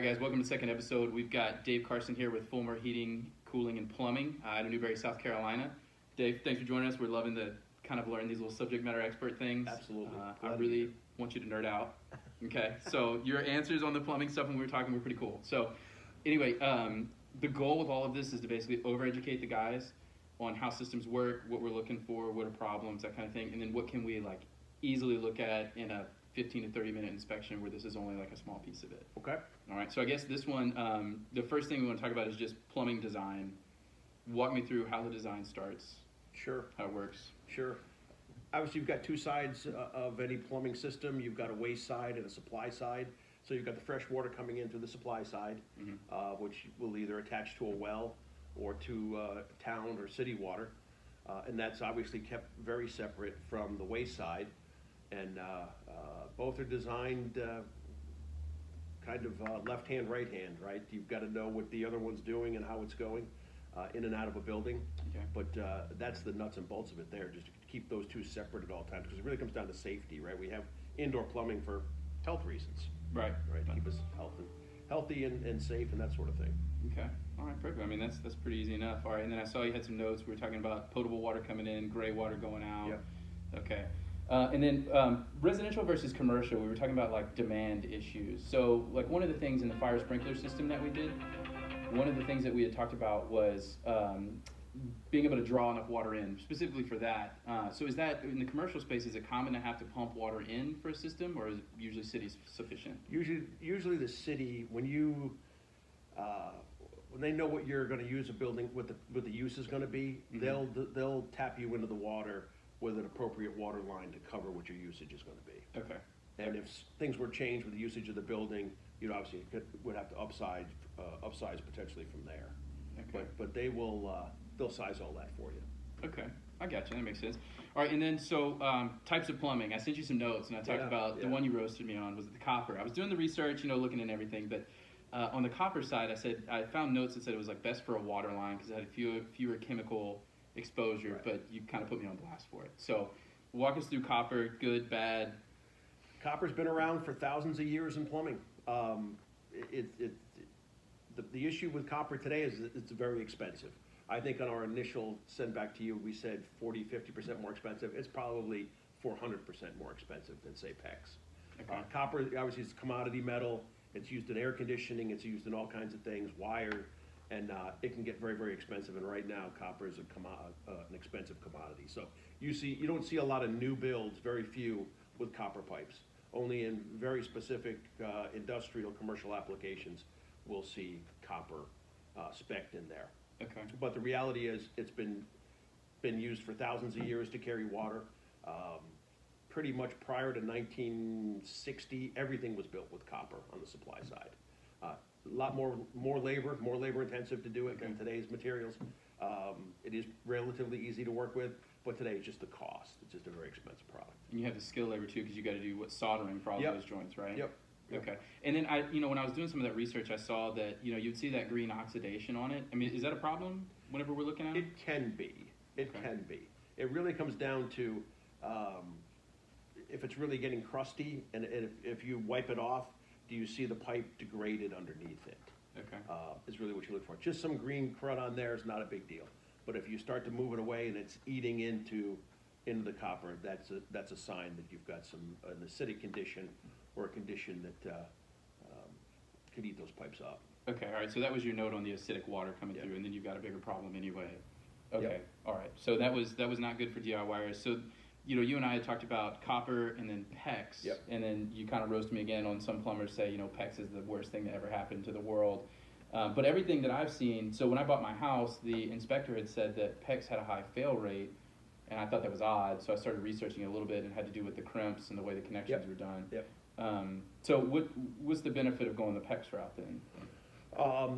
guys, welcome to the second episode. We've got Dave Carson here with Fulmer Heating, Cooling, and Plumbing out of Newberry, South Carolina. Dave, thanks for joining us. We're loving to kind of learn these little subject matter expert things. Absolutely. I really want you to nerd out. Okay, so your answers on the plumbing stuff when we were talking were pretty cool. So anyway, the goal with all of this is to basically overeducate the guys on how systems work, what we're looking for, what are problems, that kind of thing, and then what can we like easily look at in a 15 to 30 minute inspection where this is only like a small piece of it. Okay. All right, so I guess this one, the first thing we want to talk about is just plumbing design. Walk me through how the design starts. Sure. How it works. Sure. Obviously, you've got two sides of any plumbing system. You've got a waste side and a supply side. So you've got the fresh water coming in through the supply side, which will either attach to a well or to town or city water. And that's obviously kept very separate from the waste side. And both are designed kind of left-hand, right-hand, right? You've got to know what the other one's doing and how it's going in and out of a building. Okay. But that's the nuts and bolts of it there, just to keep those two separate at all times, because it really comes down to safety, right? We have indoor plumbing for health reasons. Right. Right, to keep us healthy and safe and that sort of thing. Okay. All right, perfect. I mean, that's pretty easy enough. All right, and then I saw you had some notes. We were talking about potable water coming in, gray water going out. Yep. Okay. And then residential versus commercial, we were talking about like demand issues. So like one of the things in the fire sprinkler system that we did, one of the things that we had talked about was being able to draw enough water in, specifically for that. So is that, in the commercial space, is it common to have to pump water in for a system, or is it usually cities sufficient? Usually the city, when they know what you're going to use a building, what the use is going to be, they'll tap you into the water with an appropriate water line to cover what your usage is going to be. Okay. And if things were changed with the usage of the building, you'd obviously would have to upsize potentially from there. Okay. But they'll size all that for you. Okay, I got you. That makes sense. All right, and then so types of plumbing. I sent you some notes, and I talked about the one you roasted me on was the copper. I was doing the research, looking at everything, but on the copper side, I found notes that said it was like best for a water line because it had fewer chemical exposure, right. But you kind of put me on blast for it. So walk us through copper, good, bad. Copper's been around for thousands of years in plumbing. The issue with copper today is that it's very expensive. I think on our initial send back to you, we said 40-50% more expensive. It's probably 400% more expensive than, say, PEX. Okay. Copper, obviously, is a commodity metal. It's used in air conditioning. It's used in all kinds of things, wire, and it can get very, very expensive. And right now, copper is an expensive commodity. So you don't see a lot of new builds, very few, with copper pipes. Only in very specific industrial, commercial applications we'll see copper spec'd in there. Okay. But the reality is it's been used for thousands of years to carry water. Pretty much prior to 1960, everything was built with copper on the supply side. A lot more labor intensive to do it than today's materials. It is relatively easy to work with, but today it's just the cost. It's just a very expensive product. And you have the skill labor too, because you got to do soldering for all those joints, right? Yep. Okay. And then when I was doing some of that research, I saw that you'd see that green oxidation on it. I mean, is that a problem whenever we're looking at it? It can be. It can be. It really comes down to if it's really getting crusty, and if you wipe it off, do you see the pipe degraded underneath it? Okay. Is really what you look for. Just some green crud on there is not a big deal. But if you start to move it away and it's eating into the copper, that's a sign that you've got an acidic condition or a condition that could eat those pipes up. Okay, all right. So that was your note on the acidic water coming through, and then you've got a bigger problem anyway. Okay, all right. So that was not good for DIYers. So you and I had talked about copper and then PEX, and then you kind of roast me again on some plumbers say PEX is the worst thing that ever happened to the world. But everything that I've seen, so when I bought my house, the inspector had said that PEX had a high fail rate, and I thought that was odd. So I started researching it a little bit, and it had to do with the crimps and the way the connections were done. So what's the benefit of going the PEX route then?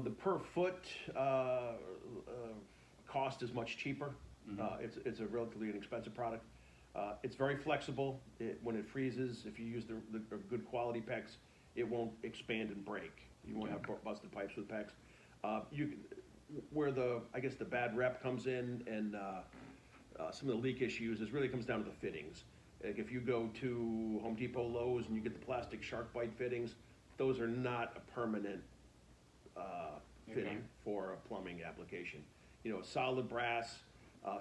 The per foot cost is much cheaper. It's a relatively inexpensive product. It's very flexible. When it freezes, if you use the good quality PEX, it won't expand and break. You won't have busted pipes with PEX. Where the bad rep comes in and some of the leak issues really comes down to the fittings. Like if you go to Home Depot, Lowe's, and you get the plastic shark bite fittings, those are not a permanent fitting for a plumbing application. You know, solid brass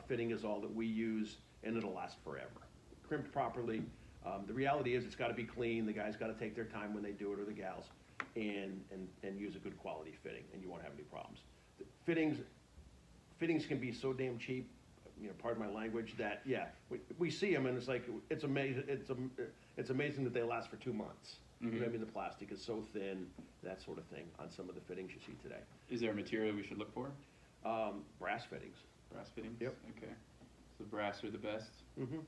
fitting is all that we use, and it'll last forever. Crimped properly. The reality is it's got to be clean. The guys got to take their time when they do it, or the gals, and use a good quality fitting, and you won't have any problems. The fittings can be so damn cheap, you know, pardon my language, that we see them and it's like it's amazing. It's amazing that they last for 2 months. You know what I mean? The plastic is so thin, that sort of thing, on some of the fittings you see today. Is there a material we should look for? Brass fittings. Brass fittings? Yep. Okay. So brass are the best? Mm-hmm.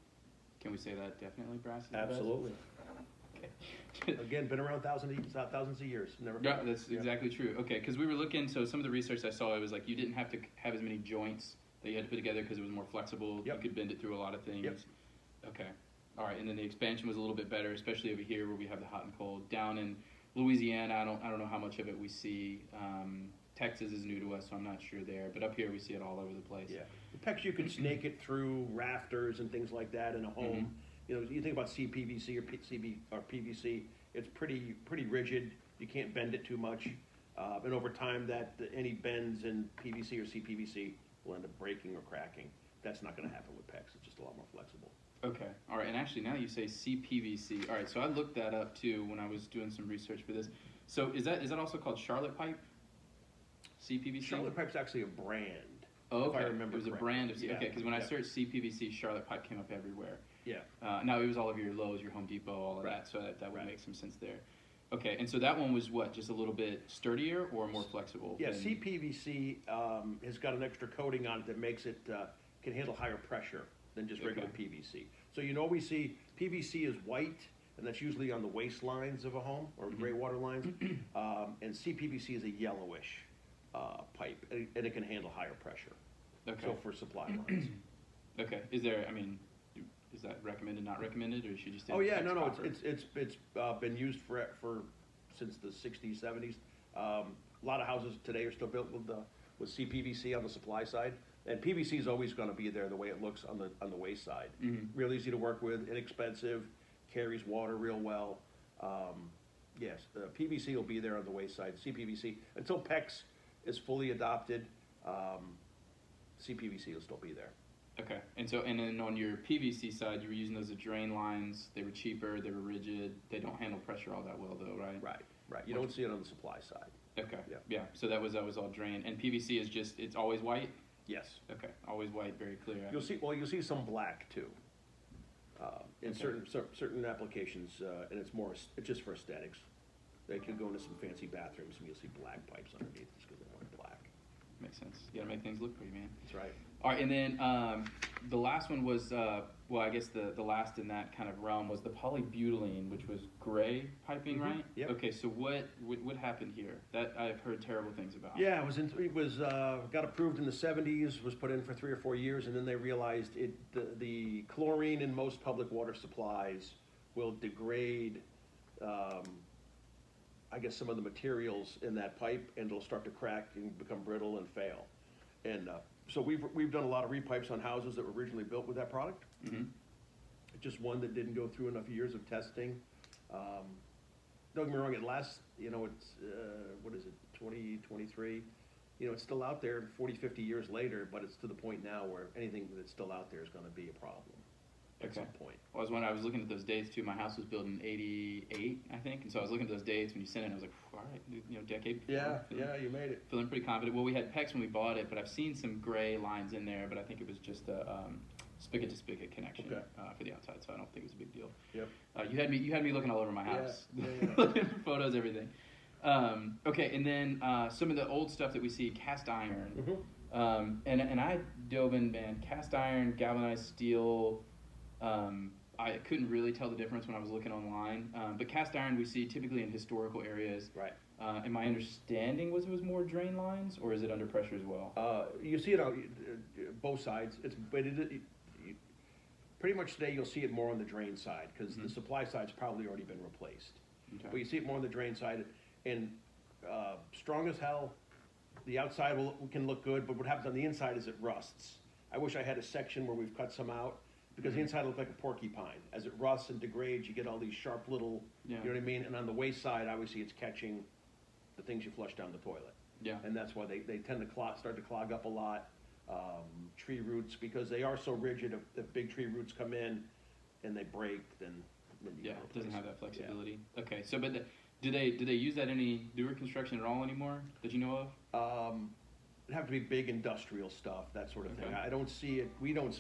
Can we say that definitely brass is the Absolutely. best? Okay. Again, been around thousands of years. Never. Yeah, that's exactly true. Okay, because we were looking, so some of the research I saw, it was like you didn't have to have as many joints that you had to put together because it was more flexible. Yep. You could bend it through a lot of things. Yep. Okay. All right, and then the expansion was a little bit better, especially over here where we have the hot and cold. Down in Louisiana, I don't know how much of it we see. Texas is new to us, so I'm not sure there. But up here, we see it all over the place. Yeah. The PEX, you can snake it through rafters and things like that in a home. You know, you think about CPVC or PVC, it's pretty rigid. You can't bend it too much. And over time, any bends in PVC or CPVC will end up breaking or cracking. That's not going to happen with PEX. It's just a lot more flexible. Okay. All right. And actually, now you say CPVC. All right. So I looked that up too when I was doing some research for this. So is that also called Charlotte pipe? CPVC. Charlotte pipe's actually a brand. Oh, okay. If I remember it was correctly. A brand of C. Yeah. Okay. Because when I searched CPVC, Charlotte pipe came up everywhere. Yeah. Now it was all over your Lowe's, your Home Depot, all of that. So that would make some sense there. Okay. And so that one was what? Just a little bit sturdier or more flexible? Yeah. CPVC has got an extra coating on it that makes it can handle higher pressure than just regular PVC. So we see PVC is white, and that's usually on the waistlines of a home or gray water lines, and CPVC is a yellowish pipe, and it can handle higher pressure. Okay. So for supply lines. Okay. Is that recommended, not recommended, or should you stay? Oh yeah, no, it's been used for since the 60s, 70s. A lot of houses today are still built with CPVC on the supply side. And PVC is always going to be there the way it looks on the waste side. Real easy to work with, inexpensive, carries water real well. Yes, PVC will be there on the waste side. CPVC, until PEX is fully adopted, CPVC will still be there. Okay, and then on your PVC side, you were using those as drain lines. They were cheaper, they were rigid. They don't handle pressure all that well, though, right? Right. You don't see it on the supply side. Okay. Yeah. So that was all drain, and PVC is it's always white. Yes. Okay. Always white, very clear. You'll see some black too. In certain applications, and it's just for aesthetics. They could go into some fancy bathrooms and you'll see black pipes underneath just because they want black. Makes sense. You gotta make things look pretty, man. That's right. All right, and then the last one was, I guess the last in that kind of realm was the polybutylene, which was gray piping, right? Yep. Okay, so what happened here? That I've heard terrible things about. Yeah, it was got approved in the 70s, was put in for 3 or 4 years, and then they realized the chlorine in most public water supplies will degrade, I guess, some of the materials in that pipe, and it'll start to crack and become brittle and fail. And so we've done a lot of repipes on houses that were originally built with that product. Just one that didn't go through enough years of testing. Don't get me wrong, it lasts, it's, what is it, 2023? It's still out there 40, 50 years later, but it's to the point now where anything that's still out there is going to be a problem at some point. Well, I was looking at those dates too. My house was built in '88, I think, and so I was looking at those dates when you sent it. I was like, all right, decade before. Yeah, you made it. Feeling pretty confident. Well, we had PEX when we bought it, but I've seen some gray lines in there, but I think it was just a spigot to spigot connection for the outside, so I don't think it was a big deal. Yep. You had me looking all over my house, Yeah. looking for photos, everything. Okay, and then some of the old stuff that we see, cast iron, and I dove in, man, cast iron, galvanized steel. I couldn't really tell the difference when I was looking online, but cast iron we see typically in historical areas. Right. And my understanding was it was more drain lines, or is it under pressure as well? You see it on both sides. Pretty much today you'll see it more on the drain side because the supply side's probably already been replaced. Okay. But you see it more on the drain side, and strong as hell. The outside can look good, but what happens on the inside is it rusts. I wish I had a section where we've cut some out, because the inside looks like a porcupine. As it rusts and degrades, you get all these sharp little, you know what I mean? And on the waste side, obviously, it's catching the things you flush down the toilet. Yeah. And that's why they tend to start to clog up a lot. Tree roots, because they are so rigid, if big tree roots come in and they break, then you Yeah, gotta it doesn't replace have that flexibility. Yeah. Okay, so but do they use that in any newer construction at all anymore that you know of? It'd have to be big industrial stuff, that sort of thing. Okay. I don't see it. We don't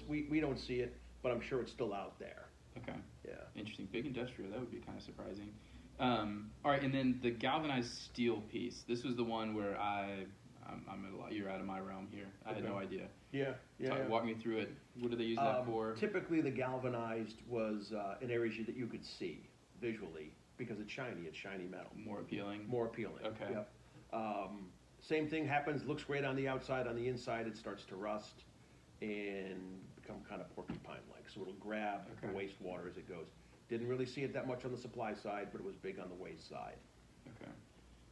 see it, but I'm sure it's still out there. Okay. Yeah. Interesting. Big industrial. That would be kind of surprising. All right, and then the galvanized steel piece. This was the one where I'm at a lot. You're out of my realm here. I had no idea. Yeah. Walk me through it. What do they use that for? Typically, the galvanized was in areas that you could see visually because it's shiny. It's shiny metal. More appealing. More appealing. Okay. Yep. Same thing happens. Looks great on the outside. On the inside, it starts to rust and become kind of porcupine-like. So it'll grab the wastewater as it goes. Didn't really see it that much on the supply side, but it was big on the waste side. Okay.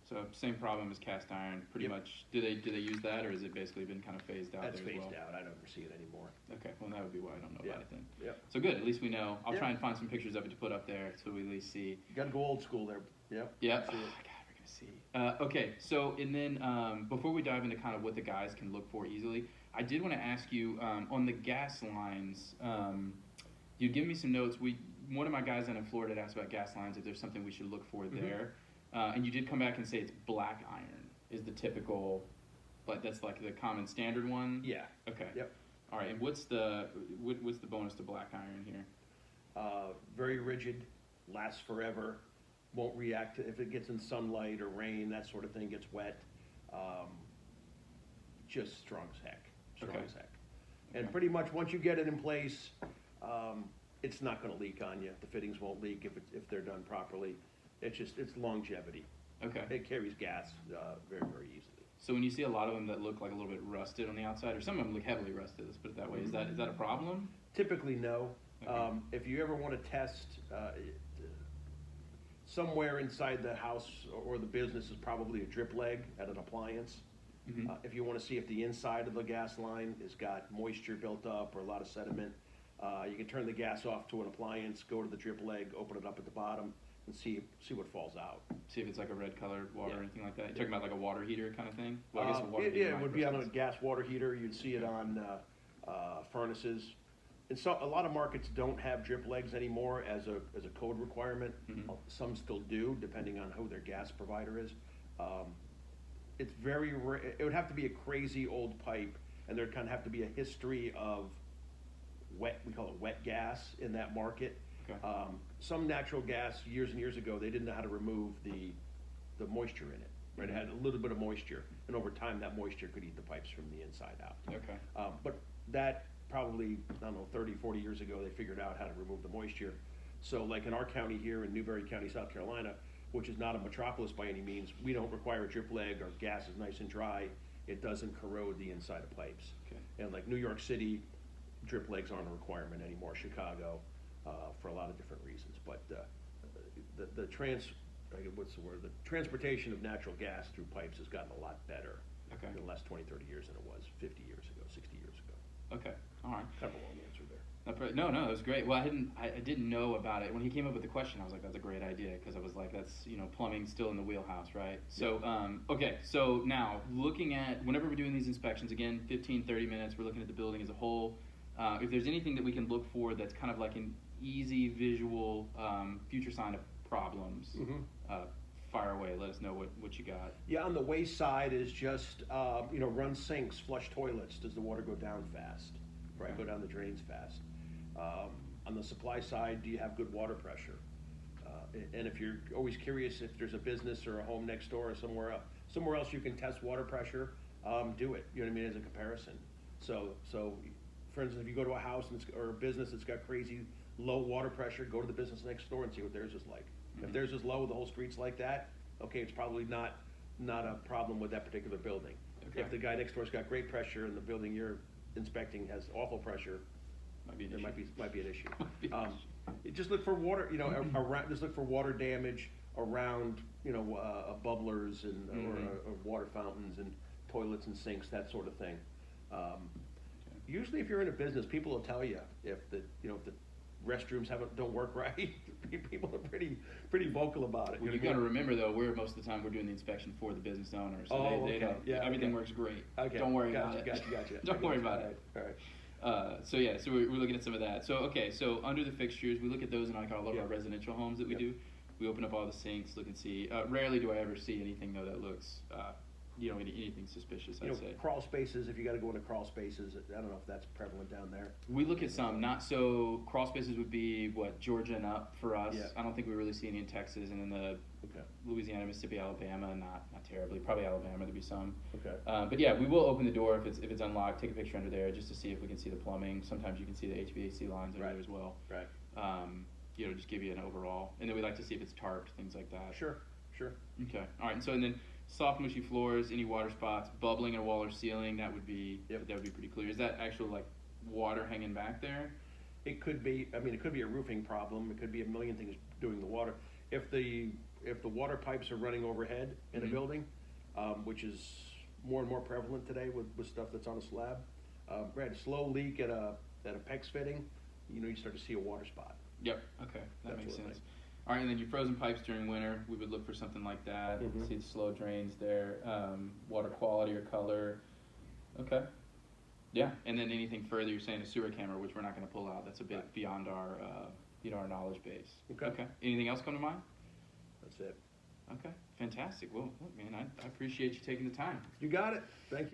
So same problem as cast iron, pretty much. Do they use that, or has it basically been kind of phased out? That's there phased as well? out. I don't see it anymore. Okay, well that would be why I don't know about it then. Yep. So good, at least we know. I'll Yeah. try and find some pictures of it to put up there so we at least see. You got to go old school there. Yep. Yep. See Oh, it. God, we're gonna see. Okay, so and then before we dive into kind of what the guys can look for easily, I did want to ask you on the gas lines. You'd give me some notes. One of my guys down in Florida had asked about gas lines, if there's something we should look for there. And you did come back and say it's black iron is the typical, but that's like the common standard one? Yeah. Okay. Yep. All right, and what's the bonus to black iron here? Very rigid, lasts forever, won't react if it gets in sunlight or rain, that sort of thing, gets wet. Just strong as heck. Strong as heck. And pretty much once you get it in place, it's not going to leak on you. The fittings won't leak if they're done properly. It's longevity. Okay. It carries gas very, very easily. So when you see a lot of them that look like a little bit rusted on the outside, or some of them look heavily rusted, let's put it that way, is that a problem? Typically, no. Okay. If you ever want to test, somewhere inside the house or the business is probably a drip leg at an appliance. If you want to see if the inside of the gas line has got moisture built up or a lot of sediment, you can turn the gas off to an appliance, go to the drip leg, open it up at the bottom, and see what falls out. See if it's like a red colored water or anything like that. You're talking about like a water heater kind of thing? Well, I guess a water heater it would be on a gas water heater. You'd see it on furnaces. And so a lot of markets don't have drip legs anymore as a code requirement. Some still do, depending on who their gas provider is. It's very rare. It would have to be a crazy old pipe, and there'd kind of have to be a history of wet, we call it wet gas in that market. Okay. Some natural gas, years and years ago, they didn't know how to remove the moisture in it. Right, it had a little bit of moisture, and over time that moisture could eat the pipes from the inside out. Okay. But that probably, I don't know, 30, 40 years ago, they figured out how to remove the moisture. So like in our county here in Newberry County, South Carolina, which is not a metropolis by any means, we don't require a drip leg. Our gas is nice and dry. It doesn't corrode the inside of pipes. Okay. And like New York City, drip legs aren't a requirement anymore. Chicago, for a lot of different reasons. But the transportation of natural gas through pipes has gotten a lot better in the last 20, 30 years than it was 50 years ago, 60 years ago. Okay. All right. Kind of a long answer there. No, it was great. Well, I didn't know about it when he came up with the question. I was like, that's a great idea, because I was like, that's plumbing still in the wheelhouse, right? So okay. So now looking at whenever we're doing these inspections, again, 15, 30 minutes, we're looking at the building as a whole. If there's anything that we can look for that's kind of like an easy visual future sign of problems, fire away. Let us know what you got. Yeah, on the waste side is just run sinks, flush toilets. Does the water go down fast? Right, go down the drains fast. On the supply side, do you have good water pressure? And if you're always curious if there's a business or a home next door or somewhere else you can test water pressure, do it. You know what I mean, as a comparison. So for instance, if you go to a house or a business that's got crazy low water pressure, go to the business next door and see what theirs is like. If theirs is low, the whole street's like that, okay, it's probably not a problem with that particular building. Okay. If the guy next door's got great pressure and the building you're inspecting has awful pressure, there might be an issue. Just look for water, around, just look for water damage around, bubblers and or water fountains and toilets and sinks, that sort of thing. Usually, if you're in a business, people will tell you if the restrooms don't work right. People are pretty vocal about it. Well, you got to remember though, most of the time we're doing the inspection for the business owner, so they don't. Yeah, everything works great. Okay. Don't worry about it. Gotcha. Don't worry about it. All right. So we're looking at some of that. So under the fixtures, we look at those in like a lot of our residential homes that we do. We open up all the sinks, look and see. Rarely do I ever see anything though that looks, anything suspicious. I'd say. Crawl spaces. If you got to go into crawl spaces, I don't know if that's prevalent down there. We look at some, not so. Crawl spaces would be Georgia and up for us. Yeah. I don't think we really see any in Texas, and then Louisiana, Mississippi, Alabama, not terribly. Probably Alabama, there'd be some. Okay. But yeah, we will open the door if it's unlocked. Take a picture under there just to see if we can see the plumbing. Sometimes you can see the HVAC lines under there as well. Right. Just give you an overall, and then we like to see if it's tarped, things like that. Sure. Okay. All right. And then soft mushy floors, any water spots, bubbling in a wall or ceiling, that would be pretty clear. Is that actual water hanging back there? It could be. I mean, it could be a roofing problem. It could be a million things doing the water. If the water pipes are running overhead in a building, which is more and more prevalent today with stuff that's on a slab, a slow leak at a PEX fitting, you start to see a water spot. Yep. Okay. That makes sense. All right, and then your frozen pipes during winter, we would look for something like that. See the slow drains there, water quality or color. Okay. Yeah, and then anything further, you're saying a sewer camera, which we're not going to pull out. That's a bit beyond our knowledge base. Okay. Anything else come to mind? That's it. Okay. Fantastic. Well, look, man, I appreciate you taking the time. You got it. Thank you.